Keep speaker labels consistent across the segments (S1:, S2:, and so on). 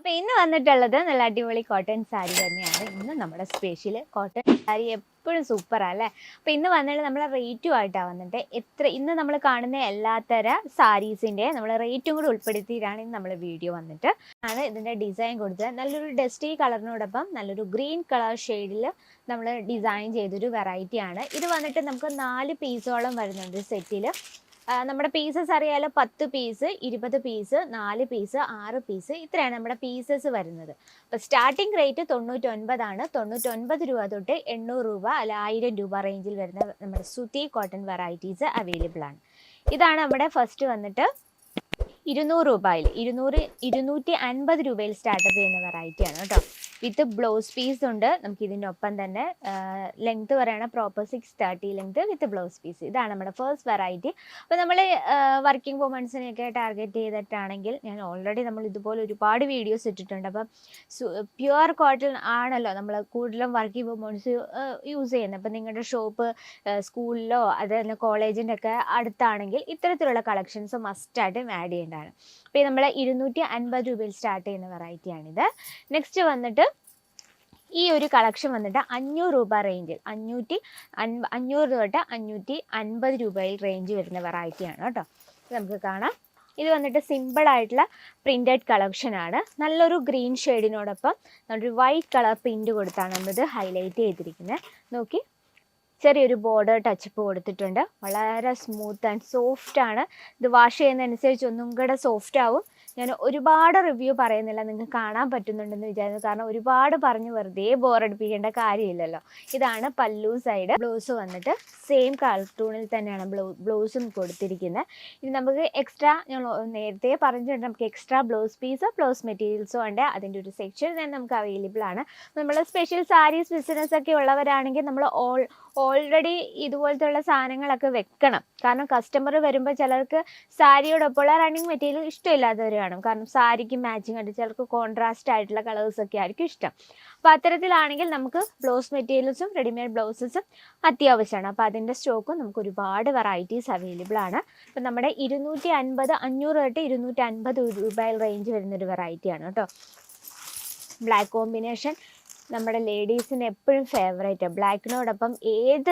S1: അപ്പോൾ ഇന്ന് വന്നിട്ടുള്ളത് നല്ല അടിപൊളി കോട്ടൺ സാരി തന്നെയാണ്. ഇന്ന് നമ്മുടെ സ്പെഷ്യൽ കോട്ടൺ സാരി എപ്പോഴും സൂപ്പറാണ് അല്ലേ. അപ്പോൾ ഇന്ന് വന്നിട്ട് നമ്മൾ റേറ്റുമായിട്ടാണ് വന്നിട്ട് ഇന്ന് നമ്മൾ കാണുന്ന എല്ലാത്തര സാരീസിൻ്റെ നമ്മൾ റേറ്റും കൂടി ഉൾപ്പെടുത്തിയിട്ടാണ് ഇന്ന് നമ്മൾ വീഡിയോ വന്നിട്ട് ആണ് ഇതിൻ്റെ ഡിസൈൻ കൊടുത്തത്. നല്ലൊരു ഡസ്റ്റി കളറിനോടൊപ്പം നല്ലൊരു ഗ്രീൻ കളർ ഷെയ്ഡിൽ നമ്മൾ ഡിസൈൻ ചെയ്തൊരു വെറൈറ്റിയാണ്. ഇത് വന്നിട്ട് നമുക്ക് 4 പീസോളം വരുന്നുണ്ട് സെറ്റിൽ. നമ്മുടെ പീസസ് അറിയാലോ, 10 പീസ്, 20 പീസ്, 4 പീസ്, 6 പീസ്, ഇത്രയാണ് നമ്മുടെ പീസസ് വരുന്നത്. അപ്പോൾ സ്റ്റാർട്ടിംഗ് റേറ്റ് 99 99 രൂപ തൊട്ട് 800 രൂപ അല്ല 1000 രൂപ റേഞ്ചിൽ വരുന്ന നമ്മുടെ സുതി കോട്ടൺ വെറൈറ്റീസ് അവൈലബിൾ ആണ്. ഇതാണ് നമ്മുടെ ഫസ്റ്റ് വന്നിട്ട് 200 രൂപയിൽ 250 രൂപയിൽ സ്റ്റാർട്ടപ്പ് ചെയ്യുന്ന വെറൈറ്റിയാണ് കേട്ടോ. വിത്ത് ബ്ലൗസ് പീസ് ഉണ്ട്. നമുക്ക് ഇതിൻ്റെ ഒപ്പം തന്നെ ലെങ്ത് പറയുകയാണ് proper 630 length with blouse piece. ഇതാണ് നമ്മുടെ ഫസ്റ്റ് വെറൈറ്റി. അപ്പോൾ നമ്മൾ വർക്കിംഗ് വുമൻസിനെയൊക്കെ ടാർഗറ്റ് ചെയ്തിട്ടാണെങ്കിൽ ഞാൻ ഓൾറെഡി നമ്മൾ ഇതുപോലെ ഒരുപാട് വീഡിയോസ് ഇട്ടിട്ടുണ്ട്. അപ്പം പ്യുവർ കോട്ടൺ ആണല്ലോ നമ്മൾ കൂടുതലും വർക്കിംഗ് വുമൻസ് യൂസ് ചെയ്യുന്നത്. അപ്പം നിങ്ങളുടെ ഷോപ്പ് സ്കൂളിലോ അതല്ല കോളേജിൻ്റെ ഒക്കെ അടുത്താണെങ്കിൽ ഇത്തരത്തിലുള്ള കളക്ഷൻസ് മസ്റ്റായിട്ടും ആഡ് ചെയ്യേണ്ടതാണ്. അപ്പോൾ നമ്മൾ 250 രൂപയിൽ സ്റ്റാർട്ട് ചെയ്യുന്ന വെറൈറ്റിയാണിത്. നെക്സ്റ്റ് വന്നിട്ട് ഈ ഒരു കളക്ഷൻ വന്നിട്ട് 500 രൂപ റേഞ്ചിൽ 500 തൊട്ട് 550 രൂപയിൽ റേഞ്ച് വരുന്ന വെറൈറ്റിയാണ് കേട്ടോ. നമുക്ക് കാണാം. ഇത് വന്നിട്ട് സിമ്പിളായിട്ടുള്ള പ്രിൻറ്റഡ് കളക്ഷനാണ്. നല്ലൊരു ഗ്രീൻ ഷെയ്ഡിനോടൊപ്പം നല്ലൊരു വൈറ്റ് കളർ പ്രിൻറ്റ് കൊടുത്താണ് നമ്മളിത് ഹൈലൈറ്റ് ചെയ്തിരിക്കുന്നത്. നോക്കി, ചെറിയൊരു ബോർഡർ ടച്ചപ്പ് കൊടുത്തിട്ടുണ്ട്. വളരെ സ്മൂത്ത് ആൻഡ് സോഫ്റ്റ് ആണ്. ഇത് വാഷ് ചെയ്യുന്നതനുസരിച്ച് ഒന്നും കൂടെ സോഫ്റ്റ് ആവും. ഞാൻ ഒരുപാട് റിവ്യൂ പറയുന്നില്ല, നിങ്ങൾക്ക് കാണാൻ പറ്റുന്നുണ്ടെന്ന് വിചാരിക്കുന്നു. കാരണം ഒരുപാട് പറഞ്ഞ് വെറുതെ ബോറടിപ്പിക്കേണ്ട കാര്യമില്ലല്ലോ. ഇതാണ് പല്ലു സൈഡ്. ബ്ലൗസ് വന്നിട്ട് സെയിം കളർ ടൂണിൽ തന്നെയാണ് ബ്ലൗസും കൊടുത്തിരിക്കുന്നത്. ഇനി നമുക്ക് എക്സ്ട്രാ, ഞാൻ നേരത്തെ പറഞ്ഞിട്ടുണ്ട്, നമുക്ക് എക്സ്ട്രാ ബ്ലൗസ് പീസോ ബ്ലൗസ് മെറ്റീരിയൽസോ ഉണ്ട്. അതിൻ്റെ ഒരു സെക്ഷൻ തന്നെ നമുക്ക് അവൈലബിൾ ആണ്. നമ്മൾ സ്പെഷ്യൽ സാരീസ് ബിസിനസ് ഒക്കെ ഉള്ളവരാണെങ്കിൽ നമ്മൾ ഓൾറെഡി ഇതുപോലത്തെ ഉള്ള സാധനങ്ങളൊക്കെ വെക്കണം. കാരണം കസ്റ്റമർ വരുമ്പോൾ ചിലർക്ക് സാരിയോടൊപ്പമുള്ള റണ്ണിങ് മെറ്റീരിയൽ ഇഷ്ടമില്ലാത്തവർ കാണും. കാരണം സാരിക്ക് മാച്ചിങ് ആയിട്ട് ചിലർക്ക് കോൺട്രാസ്റ്റ് ആയിട്ടുള്ള കളേഴ്സൊക്കെ ആയിരിക്കും ഇഷ്ടം. അപ്പോൾ അത്തരത്തിലാണെങ്കിൽ നമുക്ക് ബ്ലൗസ് മെറ്റീരിയൽസും റെഡിമെയ്ഡ് ബ്ലൗസസും അത്യാവശ്യമാണ്. അപ്പോൾ അതിൻ്റെ സ്റ്റോക്കും നമുക്ക് ഒരുപാട് വെറൈറ്റീസ് അവൈലബിൾ ആണ്. അപ്പം നമ്മുടെ 250 500 തൊട്ട് 250 രൂപയിൽ റേഞ്ച് വരുന്നൊരു വെറൈറ്റിയാണ് കേട്ടോ. ബ്ലാക്ക് കോമ്പിനേഷൻ നമ്മുടെ ലേഡീസിന് എപ്പോഴും ഫേവറേറ്റ്. ബ്ലാക്കിനോടൊപ്പം ഏത്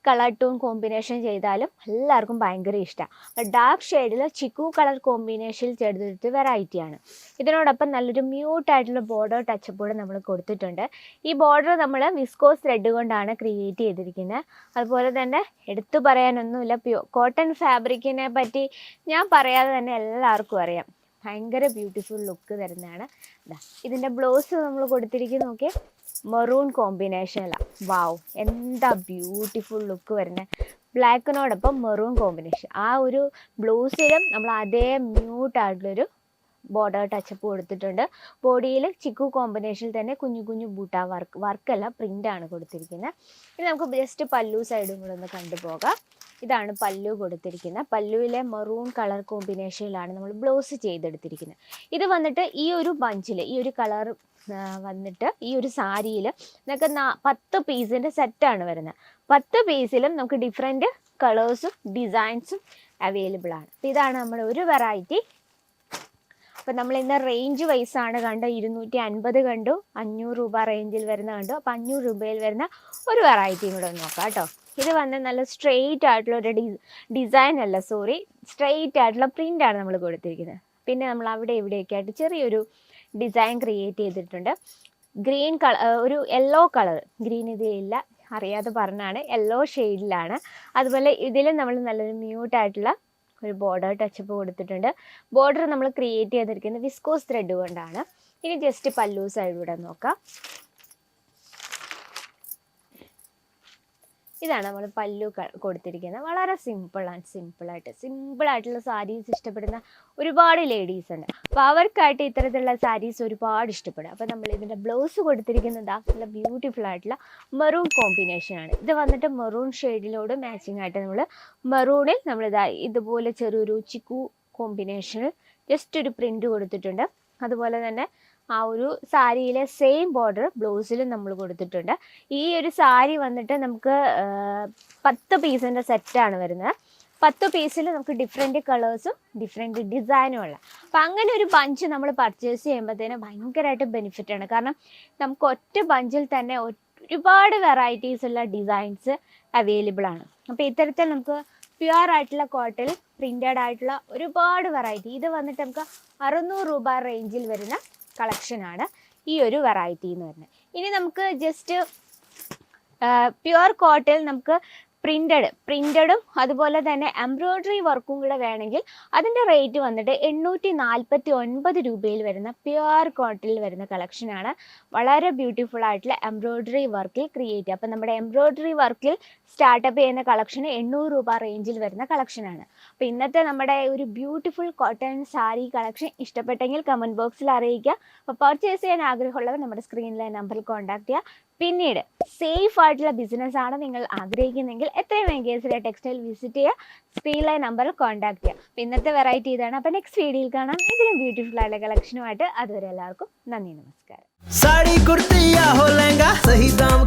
S1: കളർ ടൂൺ കോമ്പിനേഷൻ ചെയ്താലും എല്ലാവർക്കും ഭയങ്കര ഇഷ്ടമാണ്. ഡാർക്ക് ഷെയ്ഡിൽ ചിക്കു കളർ കോമ്പിനേഷനിൽ ചെയ്തെടുത്ത വെറൈറ്റിയാണ്. ഇതിനോടൊപ്പം നല്ലൊരു മ്യൂട്ടായിട്ടുള്ള ബോർഡർ ടച്ചപ്പോടെ നമ്മൾ കൊടുത്തിട്ടുണ്ട്. ഈ ബോർഡർ നമ്മൾ വിസ്കോസ് ത്രെഡ് കൊണ്ടാണ് ക്രിയേറ്റ് ചെയ്തിരിക്കുന്നത്. അതുപോലെ തന്നെ എടുത്തു പറയാനൊന്നുമില്ല, കോട്ടൺ ഫാബ്രിക്കിനെ പറ്റി ഞാൻ പറയാതെ തന്നെ എല്ലാവർക്കും അറിയാം. ഭയങ്കര ബ്യൂട്ടിഫുൾ ലുക്ക് തരുന്നതാണ്. ഇതിൻ്റെ ബ്ലൗസ് നമ്മൾ കൊടുത്തിരിക്കുന്നത് നോക്കിയേ, മെറൂൺ കോമ്പിനേഷനിലാണ്. വാവ്, എന്താ ബ്യൂട്ടിഫുൾ ലുക്ക് വരുന്നത്. ബ്ലാക്കിനോടൊപ്പം മെറൂൺ കോമ്പിനേഷൻ. ആ ഒരു ബ്ലൗസിലും നമ്മൾ അതേ മ്യൂട്ടായിട്ടുള്ളൊരു ബോർഡർ ടച്ചപ്പ് കൊടുത്തിട്ടുണ്ട്. ബോഡിയിൽ ചിക്കു കോമ്പിനേഷനിൽ തന്നെ കുഞ്ഞു കുഞ്ഞു ബൂട്ട വർക്കല്ല പ്രിൻ്റാണ് കൊടുത്തിരിക്കുന്നത്. ഇനി നമുക്ക് ജസ്റ്റ് പല്ലു സൈഡും കൂടെ ഒന്ന് കണ്ടുപോകാം. ഇതാണ് പല്ലു കൊടുത്തിരിക്കുന്നത്. പല്ലുവിലെ മെറൂൺ കളർ കോമ്പിനേഷനിലാണ് നമ്മൾ ബ്ലൗസ് ചെയ്തെടുത്തിരിക്കുന്നത്. ഇത് വന്നിട്ട് ഈ ഒരു ബഞ്ചിൽ ഈ ഒരു കളർ വന്നിട്ട് ഈ ഒരു സാരിയിൽ നമുക്ക് 10 പീസിൻ്റെ സെറ്റാണ് വരുന്നത്. 10 പീസിലും നമുക്ക് ഡിഫറെൻറ്റ് കളേഴ്സും ഡിസൈൻസും അവൈലബിൾ ആണ്. അപ്പോൾ ഇതാണ് നമ്മുടെ ഒരു വെറൈറ്റി. അപ്പോൾ നമ്മൾ ഇന്ന് റേഞ്ച് വൈസാണ് കണ്ടത്. 250 കണ്ടു, 500 രൂപ റേഞ്ചിൽ വരുന്ന കണ്ടു. അപ്പോൾ 500 രൂപയിൽ വരുന്ന ഒരു വെറൈറ്റിയും കൂടെ ഒന്ന് നോക്കാം കേട്ടോ. ഇത് വന്ന് നല്ല സ്ട്രെയിറ്റ് ആയിട്ടുള്ള ഒരു സ്ട്രെയിറ്റ് ആയിട്ടുള്ള പ്രിൻ്റാണ് നമ്മൾ കൊടുത്തിരിക്കുന്നത്. പിന്നെ നമ്മൾ അവിടെ ഇവിടെയൊക്കെ ആയിട്ട് ചെറിയൊരു ഡിസൈൻ ക്രിയേറ്റ് ചെയ്തിട്ടുണ്ട്. ഗ്രീൻ കളർ, ഒരു യെല്ലോ കളർ, ഗ്രീൻ ഇതിലില്ല, അറിയാതെ പറഞ്ഞാണ്, യെല്ലോ ഷെയ്ഡിലാണ്. അതുപോലെ ഇതിൽ നമ്മൾ നല്ലൊരു മ്യൂട്ടായിട്ടുള്ള ഒരു ബോർഡർ ടച്ചപ്പ് കൊടുത്തിട്ടുണ്ട്. ബോർഡർ നമ്മൾ ക്രിയേറ്റ് ചെയ്തിരിക്കുന്നത് വിസ്കോസ് ത്രെഡ് കൊണ്ടാണ്. ഇനി ജസ്റ്റ് പല്ലു സൈഡിലൂടെ നോക്കാം. ഇതാണ് നമ്മൾ പല്ലു കൊടുത്തിരിക്കുന്നത്. വളരെ സിമ്പിളായിട്ടുള്ള സാരീസ് ഇഷ്ടപ്പെടുന്ന ഒരുപാട് ലേഡീസ് ഉണ്ട്. അപ്പോൾ അവർക്കായിട്ട് ഇത്തരത്തിലുള്ള സാരീസ് ഒരുപാട് ഇഷ്ടപ്പെടും. അപ്പോൾ നമ്മൾ ഇതിൻ്റെ ബ്ലൗസ് കൊടുത്തിരിക്കുന്നത് നല്ല ബ്യൂട്ടിഫുൾ ആയിട്ടുള്ള മെറൂൺ കോമ്പിനേഷനാണ്. ഇത് വന്നിട്ട് മെറൂൺ ഷെയ്ഡിലോട് മാച്ചിങ് ആയിട്ട് മെറൂണിൽ ഇതുപോലെ ചെറിയൊരു ചിക്കു കോമ്പിനേഷനിൽ ജസ്റ്റ് ഒരു പ്രിൻ്റ് കൊടുത്തിട്ടുണ്ട്. അതുപോലെ തന്നെ ആ ഒരു സാരിയിലെ സെയിം ബോർഡർ ബ്ലൗസിലും നമ്മൾ കൊടുത്തിട്ടുണ്ട്. ഈ ഒരു സാരി വന്നിട്ട് നമുക്ക് 10 പീസിൻ്റെ സെറ്റാണ് വരുന്നത്. 10 പീസിൽ നമുക്ക് ഡിഫറെൻറ്റ് കളേഴ്സും ഡിഫറെൻറ്റ് ഡിസൈനും ഉള്ള. അപ്പോൾ അങ്ങനെ ഒരു ബഞ്ച് നമ്മൾ പർച്ചേസ് ചെയ്യുമ്പോഴത്തേന് ഭയങ്കരമായിട്ട് ബെനിഫിറ്റാണ്. കാരണം നമുക്ക് ഒറ്റ ബഞ്ചിൽ തന്നെ ഒരുപാട് വെറൈറ്റീസ് ഉള്ള ഡിസൈൻസ് അവൈലബിൾ ആണ്. അപ്പോൾ ഇത്തരത്തിൽ നമുക്ക് പ്യുവർ ആയിട്ടുള്ള കോട്ടൺ പ്രിൻറ്റഡ് ആയിട്ടുള്ള ഒരുപാട് വെറൈറ്റി, ഇത് വന്നിട്ട് നമുക്ക് 600 രൂപ റേഞ്ചിൽ വരുന്ന കളക്ഷനാണ് ഈ ഒരു വെറൈറ്റി എന്ന് പറയുന്നത്. ഇനി നമുക്ക് ജസ്റ്റ് പ്യുവർ കോട്ടൺ നമുക്ക് പ്രിൻറ്റഡും അതുപോലെ തന്നെ എംബ്രോയ്ഡറി വർക്കും കൂടെ വേണമെങ്കിൽ അതിൻ്റെ റേറ്റ് വന്നിട്ട് 849 രൂപയിൽ വരുന്ന പ്യുവർ കോട്ടണിൽ വരുന്ന കളക്ഷനാണ്. വളരെ ബ്യൂട്ടിഫുൾ ആയിട്ടുള്ള എംബ്രോയ്ഡറി വർക്കിൽ ക്രിയേറ്റ്. അപ്പം നമ്മുടെ എംബ്രോയ്ഡറി വർക്കിൽ സ്റ്റാർട്ടപ്പ് ചെയ്യുന്ന കളക്ഷന് 800 രൂപ റേഞ്ചിൽ വരുന്ന കളക്ഷനാണ്. അപ്പോൾ ഇന്നത്തെ നമ്മുടെ ഒരു ബ്യൂട്ടിഫുൾ കോട്ടൺ സാരി കളക്ഷൻ ഇഷ്ടപ്പെട്ടെങ്കിൽ കമൻറ്റ് ബോക്സിൽ അറിയിക്കുക. അപ്പോൾ പർച്ചേസ് ചെയ്യാൻ ആഗ്രഹമുള്ളവർ നമ്മുടെ സ്ക്രീനിലെ നമ്പറിൽ കോൺടാക്ട് ചെയ്യുക. പിന്നീട് സേഫ് ആയിട്ടുള്ള ബിസിനസ്സാണ് നിങ്ങൾ ആഗ്രഹിക്കുന്നതെങ്കിൽ എത്രയും വേഗം ടെക്സ്റ്റൈൽ വിസിറ്റ് ചെയ്യുക, സ്ക്രീനിലെ നമ്പറിൽ കോൺടാക്ട് ചെയ്യുക. അപ്പോൾ ഇന്നത്തെ വെറൈറ്റി ഇതാണ്. അപ്പോൾ നെക്സ്റ്റ് വീഡിയോയിൽ കാണാം ഇതിലും ബ്യൂട്ടിഫുൾ ആയിട്ടുള്ള കളക്ഷനുമായിട്ട്. അതുവരെ എല്ലാവർക്കും നന്ദി, നമസ്കാരം.
S2: साड़ी कुर्ती या हो लहंगा, सही दाम